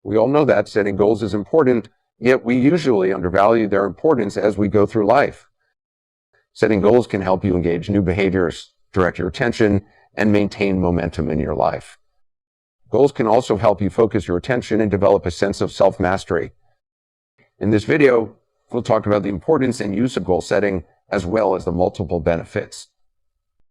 We all know that setting goals is important, yet we usually undervalue their importance as we go through life. Setting goals can help you engage new behaviors, direct your attention, and maintain momentum in your life. Goals can also help you focus your attention and develop a sense of self-mastery. In this video, we'll talk about the importance and use of goal setting, as well as the multiple benefits.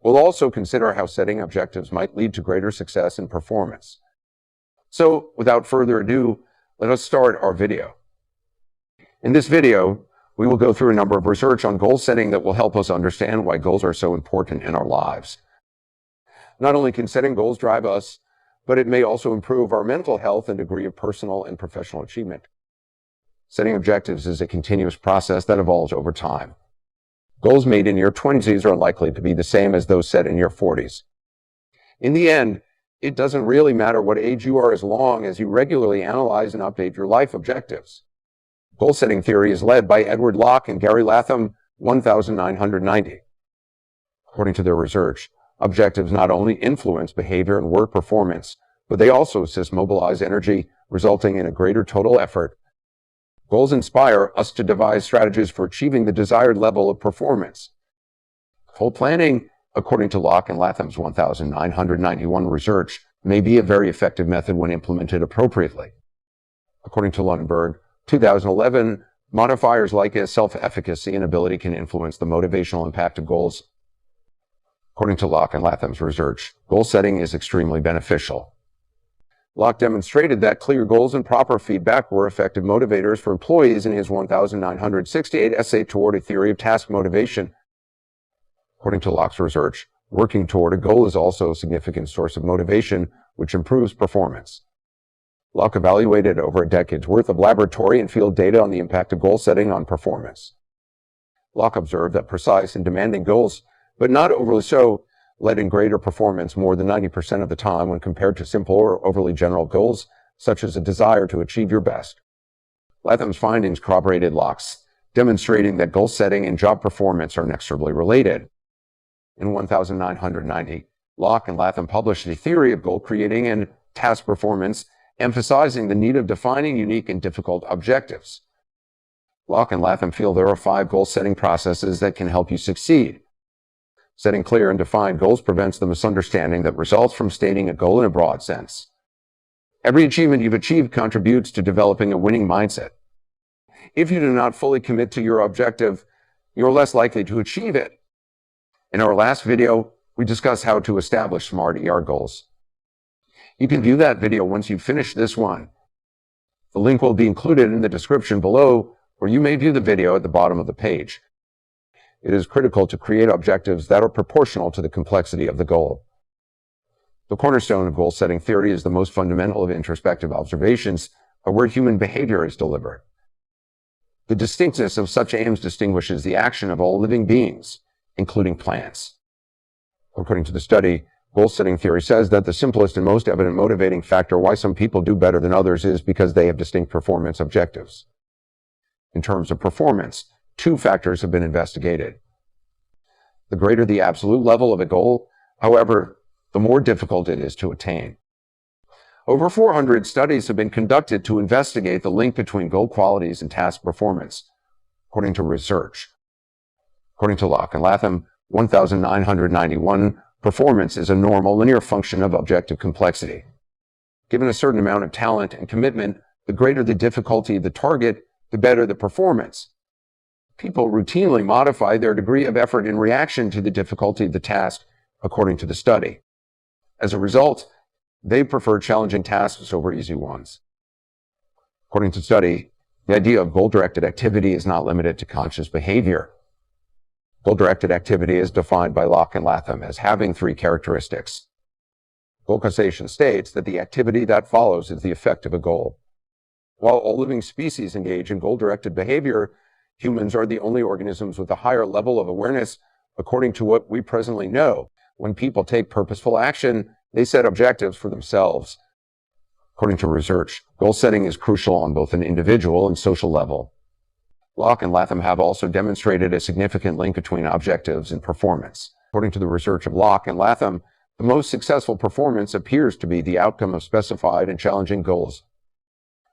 We'll also consider how setting objectives might lead to greater success and performance. So, without further ado, let us start our video. In this video, we will go through a number of research on goal setting that will help us understand why goals are so important in our lives. Not only can setting goals drive us, but it may also improve our mental health and degree of personal and professional achievement. Setting objectives is a continuous process that evolves over time. Goals made in your 20s are unlikely to be the same as those set in your 40s. In the end, it doesn't really matter what age you are as long as you regularly analyze and update your life objectives. Goal setting theory is led by Edward Locke and Gary Latham, 1990. According to their research, objectives not only influence behavior and work performance, but they also assist mobilize energy, resulting in a greater total effort. Goals inspire us to devise strategies for achieving the desired level of performance. Goal planning, according to Locke and Latham's 1991 research, may be a very effective method when implemented appropriately. According to Lunenburg, 2011, modifiers like self-efficacy and ability can influence the motivational impact of goals. According to Locke and Latham's research, goal setting is extremely beneficial. Locke demonstrated that clear goals and proper feedback were effective motivators for employees in his 1968 essay toward a theory of task motivation. According to Locke's research, working toward a goal is also a significant source of motivation, which improves performance. Locke evaluated over a decade's worth of laboratory and field data on the impact of goal setting on performance. Locke observed that precise and demanding goals, but not overly so, led in greater performance more than 90% of the time when compared to simple or overly general goals, such as a desire to achieve your best. Latham's findings corroborated Locke's, demonstrating that goal setting and job performance are inexorably related. In 1990, Locke and Latham published a theory of goal creating and task performance, emphasizing the need of defining unique and difficult objectives. Locke and Latham feel there are 5 goal-setting processes that can help you succeed. Setting clear and defined goals prevents the misunderstanding that results from stating a goal in a broad sense. Every achievement you've achieved contributes to developing a winning mindset. If you do not fully commit to your objective, you're less likely to achieve it. In our last video, we discussed how to establish SMART goals. You can view that video once you finish this one. The link will be included in the description below, or you may view the video at the bottom of the page. It is critical to create objectives that are proportional to the complexity of the goal. The cornerstone of goal-setting theory is the most fundamental of introspective observations of where human behavior is delivered. The distinctness of such aims distinguishes the action of all living beings, including plants. According to the study, goal-setting theory says that the simplest and most evident motivating factor why some people do better than others is because they have distinct performance objectives. In terms of performance, 2 factors have been investigated. The greater the absolute level of a goal, however, the more difficult it is to attain. Over 400 studies have been conducted to investigate the link between goal qualities and task performance, according to research. According to Locke and Latham, 1991, performance is a normal linear function of objective complexity. Given a certain amount of talent and commitment, the greater the difficulty of the target, the better the performance. People routinely modify their degree of effort in reaction to the difficulty of the task, according to the study. As a result, they prefer challenging tasks over easy ones. According to the study, the idea of goal-directed activity is not limited to conscious behavior. Goal-directed activity is defined by Locke and Latham as having 3 characteristics. Goal causation states that the activity that follows is the effect of a goal. While all living species engage in goal-directed behavior, humans are the only organisms with a higher level of awareness, according to what we presently know. When people take purposeful action, they set objectives for themselves. According to research, goal setting is crucial on both an individual and social level. Locke and Latham have also demonstrated a significant link between objectives and performance. According to the research of Locke and Latham, the most successful performance appears to be the outcome of specified and challenging goals.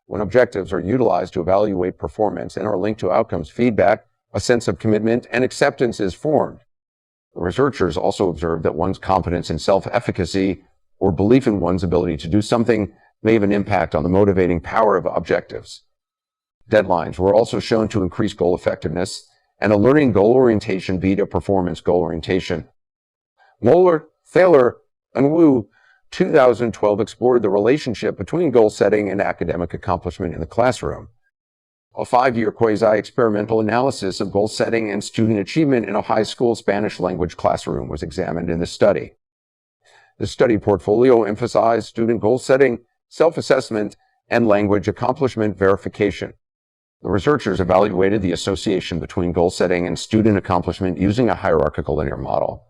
When objectives are utilized to evaluate performance and are linked to outcomes feedback, a sense of commitment and acceptance is formed. The researchers also observed that one's confidence in self-efficacy or belief in one's ability to do something may have an impact on the motivating power of objectives. Deadlines were also shown to increase goal effectiveness, and a learning goal orientation beat a performance goal orientation. Moeller, Thaler, and Wu 2012 explored the relationship between goal setting and academic accomplishment in the classroom. A 5-year quasi-experimental analysis of goal setting and student achievement in a high school Spanish language classroom was examined in the study. The study portfolio emphasized student goal setting, self-assessment, and language accomplishment verification. The researchers evaluated the association between goal setting and student accomplishment using a hierarchical linear model.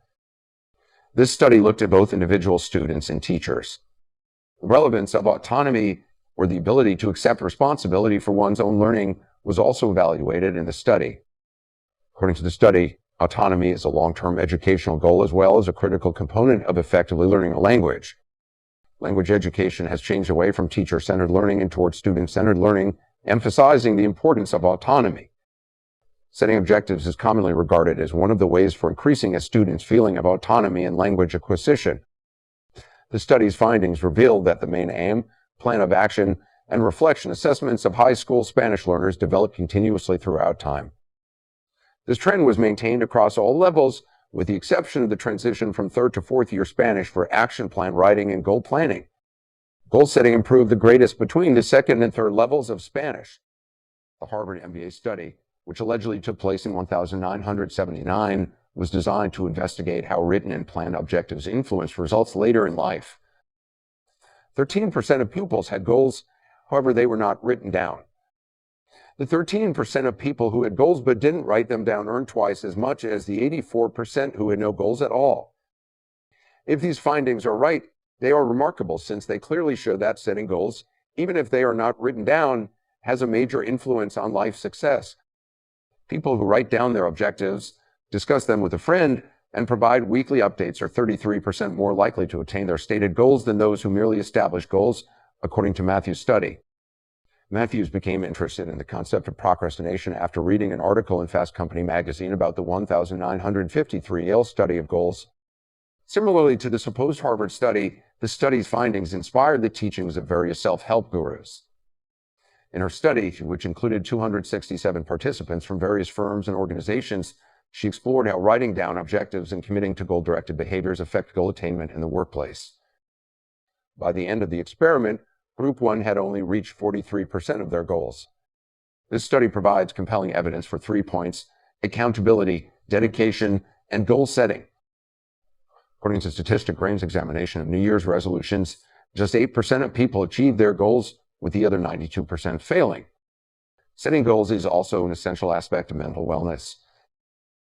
This study looked at both individual students and teachers. The relevance of autonomy, or the ability to accept responsibility for one's own learning, was also evaluated in the study. According to the study, autonomy is a long-term educational goal as well as a critical component of effectively learning a language. Language education has changed away from teacher-centered learning and towards student-centered learning, emphasizing the importance of autonomy. Setting objectives is commonly regarded as one of the ways for increasing a student's feeling of autonomy in language acquisition. The study's findings revealed that the main aim, plan of action, and reflection assessments of high school Spanish learners developed continuously throughout time. This trend was maintained across all levels, with the exception of the transition from 3rd to 4th year Spanish for action plan writing and goal planning. Goal setting improved the greatest between the 2nd and 3rd levels of Spanish. The Harvard MBA study, which allegedly took place in 1979, was designed to investigate how written and planned objectives influenced results later in life. 13% of pupils had goals, however, they were not written down. The 13% of people who had goals but didn't write them down earned twice as much as the 84% who had no goals at all. If these findings are right, they are remarkable since they clearly show that setting goals, even if they are not written down, has a major influence on life success. People who write down their objectives, discuss them with a friend, and provide weekly updates are 33% more likely to attain their stated goals than those who merely establish goals, according to Matthews' study. Matthews became interested in the concept of procrastination after reading an article in Fast Company magazine about the 1953 Yale study of goals. Similarly to the supposed Harvard study, the study's findings inspired the teachings of various self-help gurus. In her study, which included 267 participants from various firms and organizations, she explored how writing down objectives and committing to goal-directed behaviors affect goal attainment in the workplace. By the end of the experiment, Group 1 had only reached 43% of their goals. This study provides compelling evidence for 3 points: accountability, dedication, and goal setting. According to Statistic Graham's examination of New Year's resolutions, just 8% of people achieved their goals, with the other 92% failing. Setting goals is also an essential aspect of mental wellness.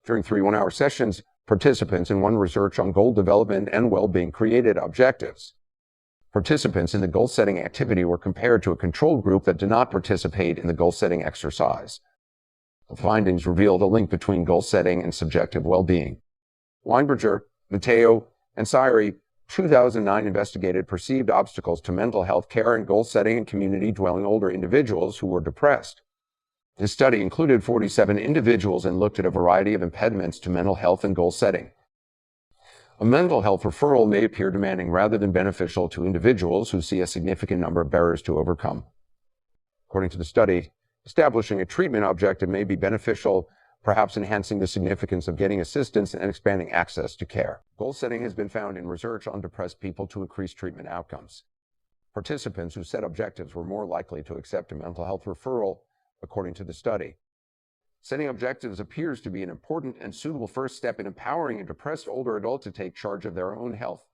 During 3 one-hour sessions, participants in one research on goal development and well-being created objectives. Participants in the goal-setting activity were compared to a control group that did not participate in the goal-setting exercise. The findings revealed a link between goal setting and subjective well-being. Weinberger, Matteo, and Syrie, 2009 investigated perceived obstacles to mental health care and goal setting in community-dwelling older individuals who were depressed. This study included 47 individuals and looked at a variety of impediments to mental health and goal setting. A mental health referral may appear demanding rather than beneficial to individuals who see a significant number of barriers to overcome. According to the study, establishing a treatment objective may be beneficial, perhaps enhancing the significance of getting assistance and expanding access to care. Goal setting has been found in research on depressed people to increase treatment outcomes. Participants who set objectives were more likely to accept a mental health referral, according to the study. Setting objectives appears to be an important and suitable first step in empowering a depressed older adult to take charge of their own health.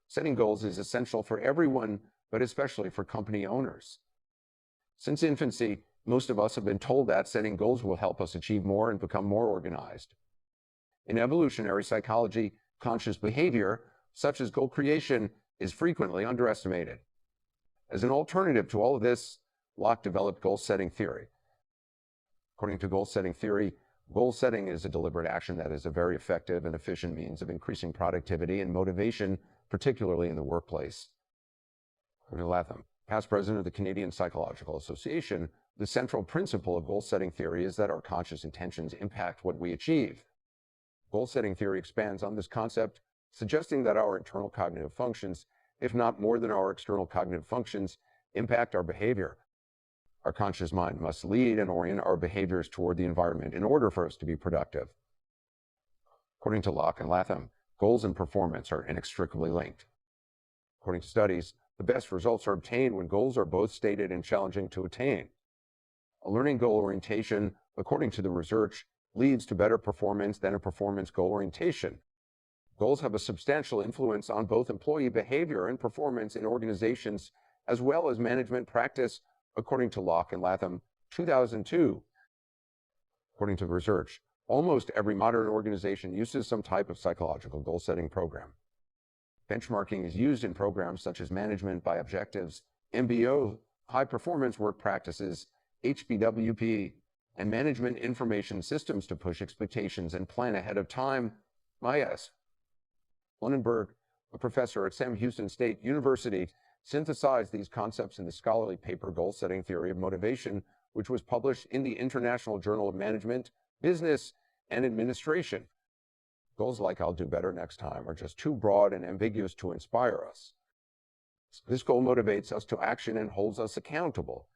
Setting goals is essential for everyone, but especially for company owners. Since infancy, most of us have been told that setting goals will help us achieve more and become more organized. In evolutionary psychology, conscious behavior, such as goal creation, is frequently underestimated. As an alternative to all of this, Locke developed goal-setting theory. According to goal-setting theory, goal setting is a deliberate action that is a very effective and efficient means of increasing productivity and motivation, particularly in the workplace. According to Latham, Past president of the Canadian Psychological Association, the central principle of goal-setting theory is that our conscious intentions impact what we achieve. Goal-setting theory expands on this concept, suggesting that our internal cognitive functions, if not more than our external cognitive functions, impact our behavior. Our conscious mind must lead and orient our behaviors toward the environment in order for us to be productive. According to Locke and Latham, goals and performance are inextricably linked. According to studies, the best results are obtained when goals are both stated and challenging to attain. A learning goal orientation, according to the research, leads to better performance than a performance goal orientation. Goals have a substantial influence on both employee behavior and performance in organizations, as well as management practice, according to Locke and Latham, 2002. According to the research, almost every modern organization uses some type of psychological goal-setting program. Benchmarking is used in programs such as management by objectives, MBO, high-performance work practices, HBWP, and management information systems to push expectations and plan ahead of time, MIS. Lunenberg, a professor at Sam Houston State University, synthesized these concepts in the scholarly paper Goal-Setting Theory of Motivation, which was published in the International Journal of Management, Business, and Administration. Goals like "I'll do better next time" are just too broad and ambiguous to inspire us. This goal motivates us to action and holds us accountable.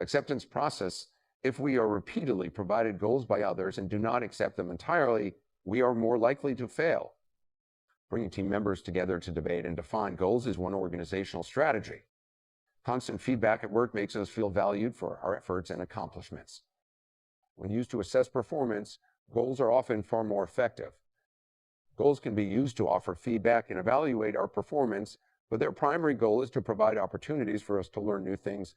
Acceptance process: if we are repeatedly provided goals by others and do not accept them entirely, we are more likely to fail. Bringing team members together to debate and define goals is one organizational strategy. Constant feedback at work makes us feel valued for our efforts and accomplishments. When used to assess performance, goals are often far more effective. Goals can be used to offer feedback and evaluate our performance, but their primary goal is to provide opportunities for us to learn new things.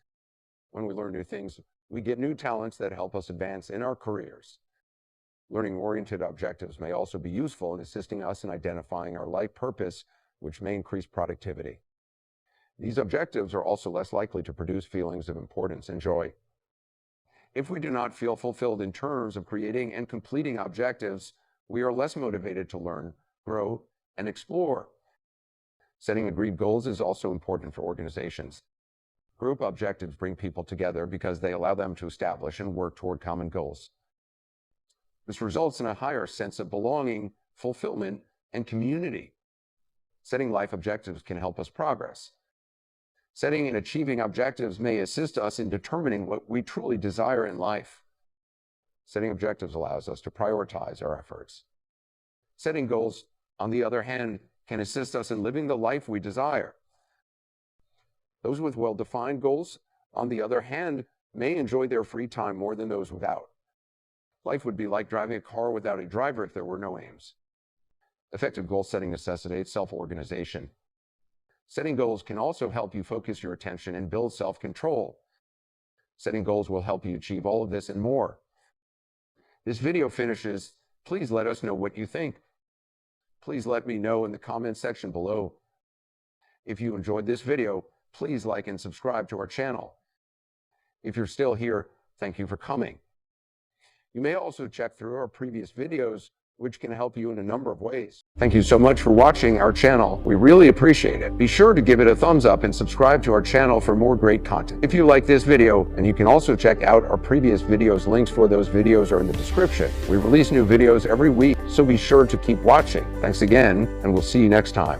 When we learn new things, we get new talents that help us advance in our careers. Learning-oriented objectives may also be useful in assisting us in identifying our life purpose, which may increase productivity. These objectives are also less likely to produce feelings of importance and joy. If we do not feel fulfilled in terms of creating and completing objectives, we are less motivated to learn, grow, and explore. Setting agreed goals is also important for organizations. Group objectives bring people together because they allow them to establish and work toward common goals. This results in a higher sense of belonging, fulfillment, and community. Setting life objectives can help us progress. Setting and achieving objectives may assist us in determining what we truly desire in life. Setting objectives allows us to prioritize our efforts. Setting goals, on the other hand, can assist us in living the life we desire. Those with well-defined goals, on the other hand, may enjoy their free time more than those without. Life would be like driving a car without a driver if there were no aims. Effective goal setting necessitates self-organization. Setting goals can also help you focus your attention and build self-control. Setting goals will help you achieve all of this and more. This video finishes. Please let us know what you think. Please let me know in the comment section below. If you enjoyed this video, please like and subscribe to our channel. If you're still here, thank you for coming. You may also check through our previous videos, which can help you in a number of ways. Thank you so much for watching our channel. We really appreciate it. Be sure to give it a thumbs up and subscribe to our channel for more great content. If you like this video, and you can also check out our previous videos, links for those videos are in the description. We release new videos every week, so be sure to keep watching. Thanks again, and we'll see you next time.